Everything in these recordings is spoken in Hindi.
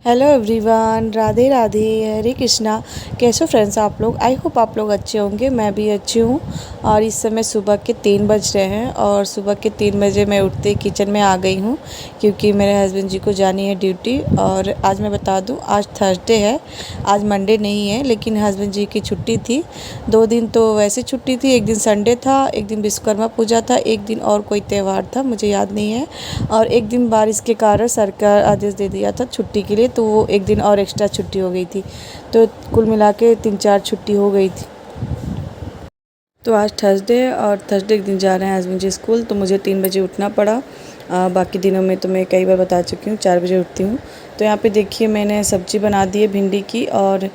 Hello everyone, Radhe Radhe, Hare Krishna. कैसे हो फ्रेंड्स आप लोग? आई होप आप लोग अच्छे होंगे। मैं भी अच्छी हूँ। और इस समय सुबह के 3 बज रहे हैं और सुबह के 3 बजे मैं उठते ही किचन में आ गई हूँ, क्योंकि मेरे हस्बैंड जी को जानी है ड्यूटी। और आज मैं बता दूँ, आज थर्सडे है, आज मंडे नहीं है, लेकिन हस्बैंड जी की छुट्टी थी। 2 दिन तो वैसे छुट्टी थी, एक दिन संडे था, एक दिन विश्वकर्मा पूजा था, एक दिन और कोई त्यौहार था, मुझे याद नहीं है। और एक दिन बारिश के कारण सरकार आदेश दे दिया था छुट्टी के लिए, तो वो एक दिन और एक्स्ट्रा छुट्टी हो गई थी। तो कुल मिला के 3-4 छुट्टी हो गई थी। तो आज थर्सडे है और थर्सडे के दिन जा रहे हैं हस्बैंड जी स्कूल, तो मुझे 3 बजे उठना पड़ा। बाकी दिनों में तो मैं कई बार बता चुकी हूँ 4 बजे उठती हूँ। तो यहाँ पे देखिए, मैंने सब्ज़ी बना दी है भिंडी की, और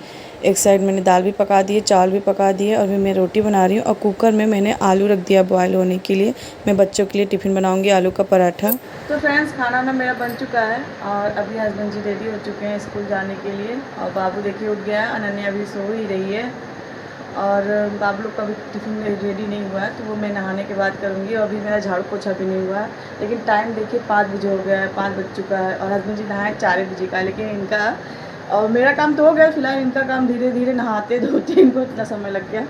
एक साइड मैंने दाल भी पका दी है, चावल भी पका दिए, और भी मैं रोटी बना रही हूँ। और कुकर में मैंने आलू रख दिया बॉयल होने के लिए। मैं बच्चों के लिए टिफ़िन बनाऊँगी, आलू का पराठा। तो फ्रेंड्स, खाना ना मेरा बन चुका है और अभी हस्बैंड जी रेडी हो चुके हैं स्कूल जाने के लिए। और बाबू देखिए उठ गया है, अनन्या अभी सो ही रही है। और बाबू लोग का भी टिफ़िन रेडी नहीं हुआ है, तो वो मैं नहाने के बाद करूँगी। और अभी मेरा झाड़ू पोछा भी नहीं हुआ है, लेकिन टाइम देखिए 5 बजे हो गया है, 5 बज चुका है। और हस्बैंड जी नहाए 4 बजे का, लेकिन इनका और मेरा काम तो हो गया, फिलहाल इनका काम धीरे धीरे नहाते धोते इनको इतना समय लग गया।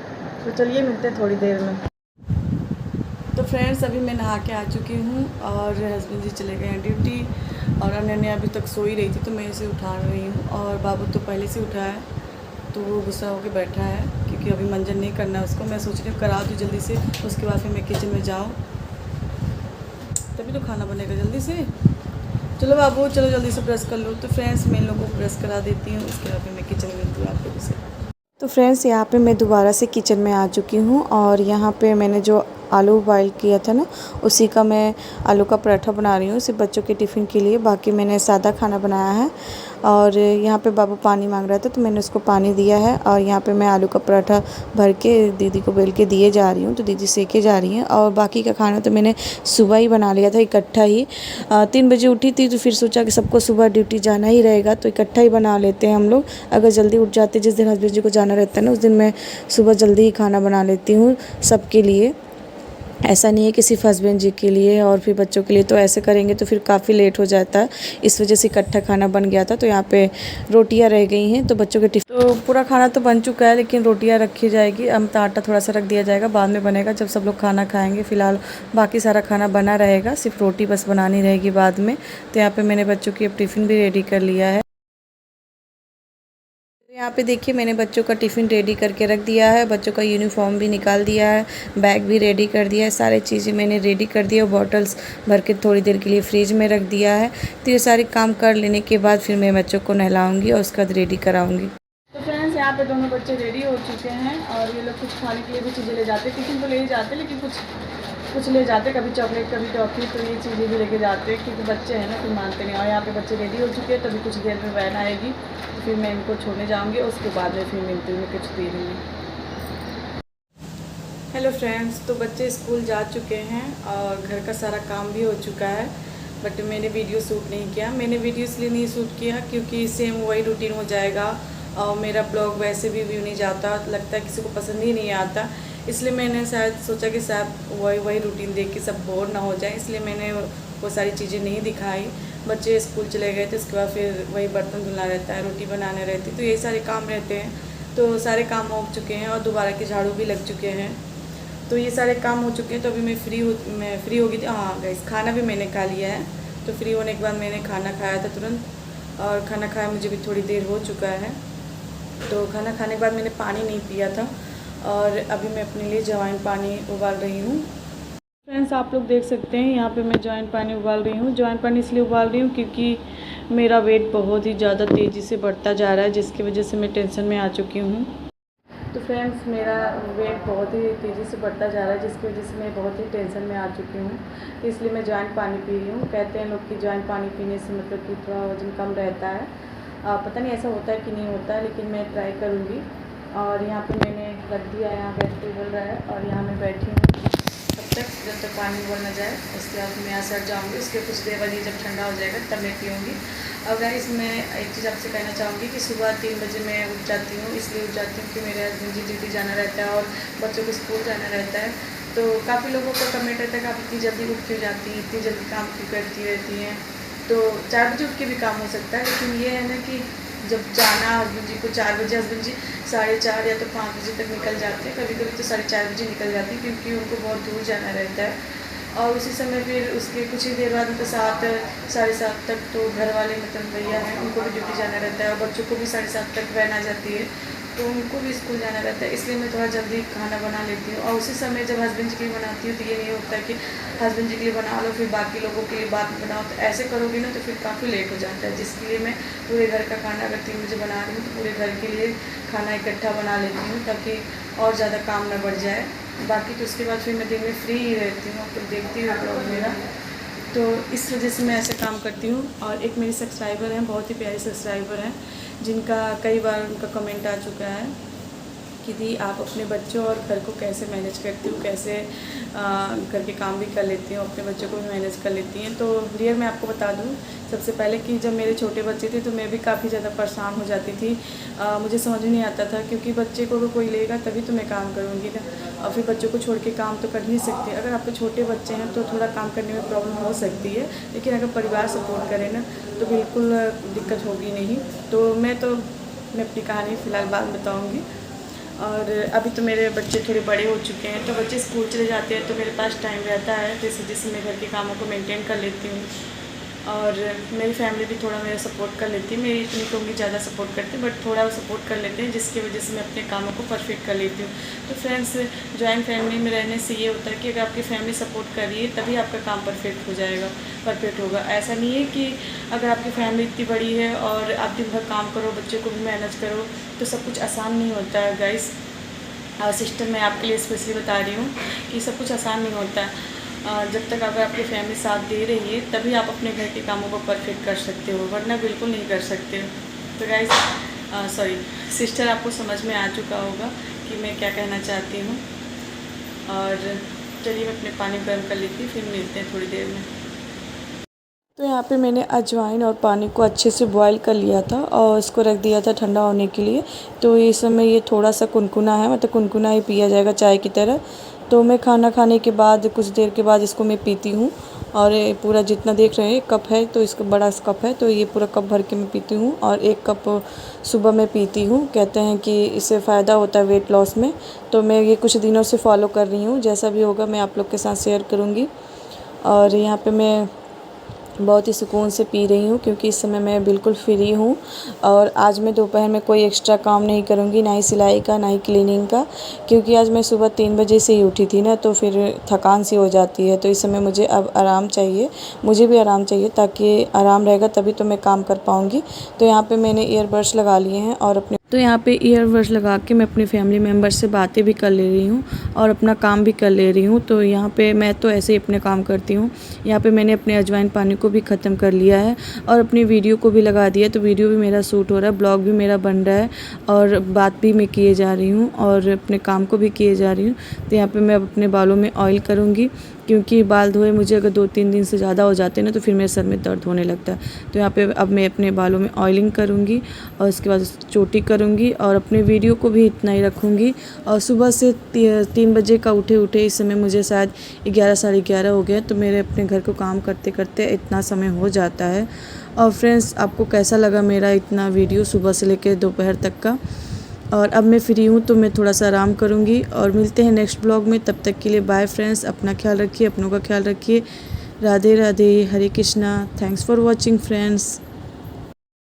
तो चलिए मिलते हैं थोड़ी देर में। तो फ्रेंड्स, अभी मैं नहा के आ चुकी हूँ और हस्बैंड जी चले गए हैं ड्यूटी। और अनन्या अभी तक सो ही रही थी, तो मैं इसे उठा रही हूँ। और बाबू तो पहले से उठा है, तो वो गुस्सा होकर बैठा है, क्योंकि अभी मंजन नहीं करना है उसको। मैं सोच रही हूँ करा दूँ जल्दी से, उसके बाद फिर मैं किचन में जाऊँ, तभी तो खाना बनेगा जल्दी से। चलो बाबू, चलो जल्दी से ब्रश कर लो। तो फ्रेंड्स, मैं इन लोगों को ब्रश करा देती हूँ, उसके बाद फिर मैं किचन में मिलती हूँ आप लोगों से। तो फ्रेंड्स, यहाँ पे मैं दोबारा से किचन में आ चुकी हूँ, और यहाँ पे मैंने जो आलू बॉयल किया था ना, उसी का मैं आलू का पराठा बना रही हूँ सिर्फ बच्चों के टिफ़िन के लिए। बाकी मैंने सादा खाना बनाया है। और यहाँ पे बाबू पानी मांग रहा था, तो मैंने उसको पानी दिया है। और यहाँ पे मैं आलू का पराठा भर के दीदी को बेल के दिए जा रही हूँ, तो दीदी सेके जा रही हैं। और बाकी का खाना तो मैंने सुबह ही बना लिया था इकट्ठा ही। 3 बजे उठी थी, तो फिर सोचा कि सबको सुबह ड्यूटी जाना ही रहेगा, तो इकट्ठा ही बना लेते हैं हम लोग। अगर जल्दी उठ जाते, जिस दिन हस्बैंड जी को जाना रहता है ना, उस दिन मैं सुबह जल्दी ही खाना बना लेती हूँ सबके लिए। ऐसा नहीं है कि सिर्फ हस्बैंड जी के लिए और फिर बच्चों के लिए, तो ऐसे करेंगे तो फिर काफ़ी लेट हो जाता है। इस वजह से इकट्ठा खाना बन गया था। तो यहाँ पे रोटियाँ रह गई हैं, तो बच्चों के टिफिन तो पूरा खाना तो बन चुका है, लेकिन रोटियाँ रखी जाएगी। अब तो आटा थोड़ा सा रख दिया जाएगा, बाद में बनेगा जब सब लोग खाना खाएंगे। फ़िलहाल बाकी सारा खाना बना रहेगा, सिर्फ रोटी बस बनानी रहेगी बाद में। तो यहाँ पर मैंने बच्चों की अब टिफ़िन भी रेडी कर लिया है। यहाँ पे देखिए, मैंने बच्चों का टिफ़िन रेडी करके रख दिया है, बच्चों का यूनिफॉर्म भी निकाल दिया है, बैग भी रेडी कर दिया है, सारी चीज़ें मैंने रेडी कर दी है। बॉटल्स भर के थोड़ी देर के लिए फ्रिज में रख दिया है। तो ये सारे काम कर लेने के बाद फिर मैं बच्चों को नहलाऊँगी और उसके बाद रेडी कराऊँगी। तो फ्रेंड्स, यहाँ पे दोनों बच्चे रेडी हो चुके हैं, और ये लोग कुछ खाने के लिए भी चीज़ें ले जाते, टिफ़िन तो ले ही जाते, लेकिन कुछ ले जाते, कभी चॉकलेट कभी टॉफ़ी, तो ये चीज़ें भी लेके जाते हैं, क्योंकि बच्चे हैं ना, फिर मानते नहीं। और यहाँ पे बच्चे रेडी हो चुके हैं, तभी कुछ देर में वैन आएगी, तो फिर मैं इनको छोड़ने जाऊँगी, उसके बाद में फिर मिलती हूँ कुछ देर में। हेलो फ्रेंड्स, तो बच्चे स्कूल जा चुके हैं और घर का सारा काम भी हो चुका है, बट मैंने वीडियो शूट नहीं किया। मैंने वीडियो इसलिए नहीं शूट किया क्योंकि सेम वही रूटीन हो जाएगा, और मेरा ब्लॉग वैसे भी व्यू नहीं जाता, लगता है किसी को पसंद ही नहीं आता। इसलिए मैंने शायद सोचा कि शायद वही रूटीन देख के सब बोर ना हो जाए, इसलिए मैंने वो सारी चीज़ें नहीं दिखाई। बच्चे स्कूल चले गए थे, उसके बाद फिर वही बर्तन धुलना रहता है, रोटी बनाने रहती, तो ये सारे काम रहते हैं। तो सारे काम हो चुके हैं और दोबारा के झाड़ू भी लग चुके हैं। तो ये सारे काम हो चुके हैं, तो अभी मैं फ्री हो गई थी। हाँ गाइस, खाना भी मैंने खा लिया है। तो फ्री होने के बाद मैंने खाना खाया था तुरंत, और खाना खाया मुझे भी थोड़ी देर हो चुका है। तो खाना खाने के बाद मैंने पानी नहीं पिया था, और अभी मैं अपने लिए अजवाइन पानी उबाल रही हूँ। फ्रेंड्स, आप लोग देख सकते हैं यहाँ पे मैं अजवाइन पानी उबाल रही हूँ। अजवाइन पानी इसलिए उबाल रही हूँ क्योंकि मेरा वेट बहुत ही ज़्यादा तेज़ी से बढ़ता जा रहा है, जिसकी वजह से मैं टेंशन में आ चुकी हूँ। तो फ्रेंड्स, मेरा वेट बहुत ही तेज़ी से बढ़ता जा रहा है, जिसकी वजह से मैं बहुत ही टेंशन में आ चुकी हूँ। तो इसलिए मैं अजवाइन पानी पी रही हूँ। कहते हैं लोग कि अजवाइन पानी पीने से मतलब कि थोड़ा वजन कम रहता है। पता नहीं ऐसा होता है कि नहीं होता है, लेकिन मैं ट्राई करूँगी। और यहाँ पे मैंने रख दिया है, यहाँ गैस पे उबल रहा है, और यहाँ मैं बैठी हूँ तब तक जब तक पानी उबल ना जाए। उसके बाद मैं यहाँ सट जाऊँगी, उसके कुछ देर बाद ये जब ठंडा हो जाएगा तब मैं पीऊँगी। और गाइस, मैं एक चीज़ आपसे कहना चाहूँगी कि सुबह 3 बजे मैं उठ जाती हूँ, इसलिए उठ जाती हूँ कि मेरे हस्बैंड जी ड्यूटी जाना रहता है और बच्चों को स्कूल जाना रहता है। तो काफ़ी लोगों का कमेंट रहता है कि आप इतनी जल्दी उठ क्यों जाती हैं, इतनी जल्दी काम क्यों करती रहती हैं। तो 4 बजे उठ के भी काम हो सकता है, लेकिन ये है ना कि जब जाना हस्बैंड जी को 4 बजे, हस्बैंड जी 4:30 या तो 5 बजे तक निकल जाते हैं, कभी कभी तो 4:30 बजे निकल जाती हैं, क्योंकि उनको बहुत दूर जाना रहता है। और उसी समय फिर उसके कुछ ही देर बाद मतलब 7 7:30 तक तो घर वाले मतलब भैया हैं, उनको भी ड्यूटी जाना रहता है, और बच्चों को भी 7:30 तक वैन आ जाती है, तो उनको भी स्कूल जाना रहता है, इसलिए मैं थोड़ा जल्दी खाना बना लेती हूँ। और उसी समय जब हस्बैंड जी के लिए बनाती हूँ तो ये नहीं होता कि हस्बैंड जी के लिए बना लो फिर बाकी लोगों के लिए बाद में बनाओ, तो ऐसे करोगी ना तो फिर काफ़ी लेट हो जाता है, जिसके लिए मैं पूरे घर का खाना अगर 3 बजे बना रही हूँ तो पूरे घर के लिए खाना इकट्ठा बना लेती हूँ, ताकि और ज़्यादा काम ना बढ़ जाए। बाकी तो उसके बाद फिर मैं दिन में फ्री ही रहती हूँ, तो देखती हूँ ब्लॉग मेरा, तो इस वजह से मैं ऐसे काम करती हूँ। और एक मेरी सब्सक्राइबर हैं, बहुत ही प्यारी सब्सक्राइबर हैं, जिनका कई बार उनका कमेंट आ चुका है कि दी आप अपने बच्चों और घर को कैसे मैनेज करती हो, कैसे घर के काम भी कर लेती हो, अपने बच्चों को भी मैनेज कर लेती हैं। तो रियल मैं आपको बता दूं सबसे पहले कि जब मेरे छोटे बच्चे थे तो मैं भी काफ़ी ज़्यादा परेशान हो जाती थी। मुझे समझ नहीं आता था, क्योंकि बच्चे को अगर कोई लेगा तभी तो मैं काम करूँगी ना, और फिर बच्चों को छोड़ के काम तो कर नहीं सकते। अगर आपके छोटे बच्चे हैं तो थोड़ा काम करने में प्रॉब्लम हो सकती है, लेकिन अगर परिवार सपोर्ट करे ना तो बिल्कुल दिक्कत होगी नहीं। तो मैं अपनी कहानी फ़िलहाल बाद में बताऊँगी। और अभी तो मेरे बच्चे थोड़े बड़े हो चुके हैं, तो बच्चे स्कूल चले जाते हैं तो मेरे पास टाइम रहता है, जैसे जैसे मैं घर के कामों को मेंटेन कर लेती हूँ। और मेरी फैमिली भी थोड़ा मेरा सपोर्ट कर लेती है, मेरी इतनी कहूँगी ज़्यादा सपोर्ट करते हैं, बट थोड़ा सपोर्ट कर लेते हैं, जिसकी वजह से मैं अपने कामों को परफेक्ट कर लेती हूँ। तो फ्रेंड्स, जॉइंट फैमिली में रहने से ये होता है कि अगर आपकी फैमिली सपोर्ट कर रही है तभी आपका काम परफेक्ट होगा। ऐसा नहीं है कि अगर आपकी फैमिली इतनी बड़ी है और आप दिन भर काम करो, बच्चों को भी मैनेज करो, तो सब कुछ आसान नहीं होता है गाइस। और सिस्टर, मैं आपके लिए स्पेशली बता रही हूँ कि सब कुछ आसान नहीं होता है। जब तक अगर आपकी फैमिली साथ दे रही है तभी आप अपने घर के कामों को परफेक्ट कर सकते हो, वरना बिल्कुल नहीं कर सकते हो। तो गाइस सॉरी सिस्टर, आपको समझ में आ चुका होगा कि मैं क्या कहना चाहती हूँ। और चलिए मैं अपने पानी गर्म कर लेती हूँ, फिर मिलते हैं थोड़ी देर में। तो यहाँ पे मैंने अजवाइन और पानी को अच्छे से बॉईल कर लिया था और इसको रख दिया था ठंडा होने के लिए। तो इस समय ये थोड़ा सा कुनकुना है, मतलब कुनकुना ही पिया जाएगा चाय की तरह। तो मैं खाना खाने के बाद कुछ देर के बाद इसको मैं पीती हूँ। और ये पूरा जितना देख रहे हैं कप है, तो इसका बड़ा कप है, तो ये पूरा कप भर के मैं पीती हूँ। और 1 कप सुबह में पीती हूँ। कहते हैं कि इससे फ़ायदा होता है वेट लॉस में। तो मैं ये कुछ दिनों से फॉलो कर रही हूँ, जैसा भी होगा मैं आप लोग के साथ शेयर करूँगी। और यहाँ पे मैं बहुत ही सुकून से पी रही हूँ, क्योंकि इस समय मैं बिल्कुल फ्री हूँ। और आज मैं दोपहर में कोई एक्स्ट्रा काम नहीं करूँगी, ना ही सिलाई का, ना ही क्लीनिंग का, क्योंकि आज मैं सुबह 3 बजे से ही उठी थी ना, तो फिर थकान सी हो जाती है। तो इस समय मुझे अब आराम चाहिए, मुझे भी आराम चाहिए, ताकि आराम रहेगा तभी तो मैं काम कर पाऊँगी। तो यहाँ पर मैंने ईयरबड्स लगा लिए हैं और यहाँ पे ईयरबड्स लगा के मैं अपने फैमिली मेम्बर से बातें भी कर ले रही हूँ और अपना काम भी कर ले रही हूँ। तो यहाँ पे मैं तो ऐसे ही अपने काम करती हूँ। यहाँ पे मैंने अपने अजवाइन पानी को भी ख़त्म कर लिया है और अपनी वीडियो को भी लगा दिया, तो वीडियो भी मेरा शूट हो रहा है, ब्लॉग भी मेरा बन रहा है और बात भी मैं किए जा रही हूँ और अपने काम को भी किए जा रही हूँ। तो यहाँ पर मैं अपने बालों में ऑयल करूँगी, क्योंकि बाल धोए मुझे अगर 2-3 दिन से ज़्यादा हो जाते हैं ना, तो फिर मेरे सर में दर्द होने लगता है। तो यहाँ पे अब मैं अपने बालों में ऑयलिंग करूँगी और उसके बाद चोटी करूँगी और अपने वीडियो को भी इतना ही रखूँगी। और सुबह से 3 बजे का उठे इस समय मुझे शायद 11 साढ़े 11 हो गया, तो मेरे अपने घर को काम करते करते इतना समय हो जाता है। और फ्रेंड्स, आपको कैसा लगा मेरा इतना वीडियो सुबह से लेकर दोपहर तक का। और अब मैं फ्री हूँ तो मैं थोड़ा सा आराम करूँगी और मिलते हैं नेक्स्ट ब्लॉग में। तब तक के लिए बाय फ्रेंड्स, अपना ख्याल रखिए, अपनों का ख्याल रखिए। Radhe Radhe, Hare Krishna. Thanks for watching friends.